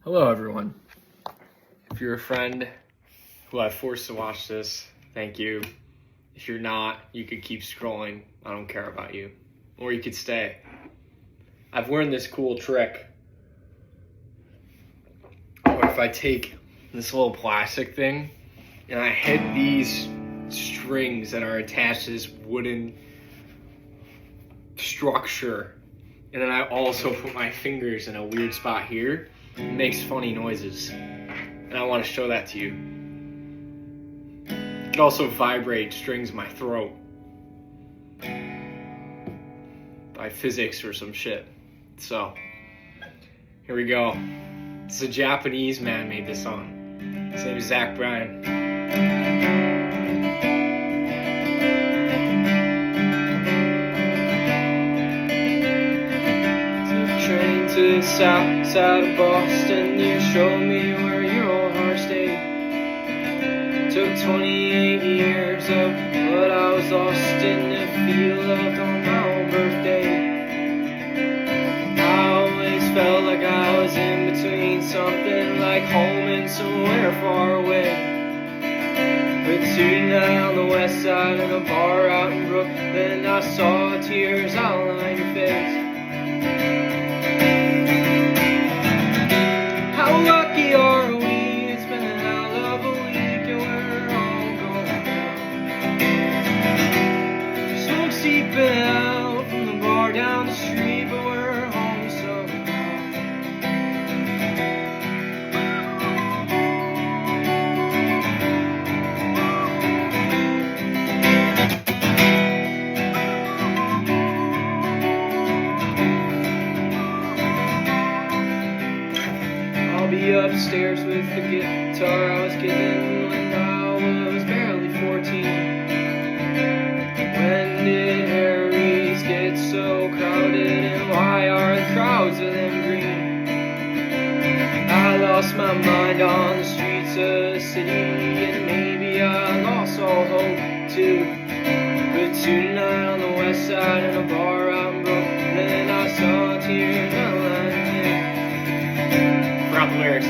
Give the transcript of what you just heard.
Hello, everyone. If you're a friend who I forced to watch this, thank you. If you're not, you could keep scrolling. I don't care about you. Or you could stay. I've learned this cool trick. What if I take this little plastic thing and I hit these strings that are attached to this wooden structure, and then I also put my fingers in a weird spot here. It makes funny noises, and I want to show that to you. It also vibrates strings in my throat by physics or some shit. So here we go. It's a Japanese man made this song. His name is Bryan. To the south side of Boston, you showed me where your old heart stayed. Took 28 years of but I was lost in the field of on my own birthday. I always felt like I was in between something like home and somewhere far away. But tonight on the west side in a bar out in Brooklyn, I saw tears outline your face. How lucky are we? It's been an hell of a week and we're all going down. Smoke seeping out from the bar down the street, but we're home somehow. Be upstairs with the guitar I was given when I was barely 14. When did Harry's get so crowded, and why are the crowds of them green? I lost my mind on the streets of the city, and maybe I lost all hope too. But tonight on the west side in a bar out in Brooklyn, I saw tears outlining it. Forgot the lyrics.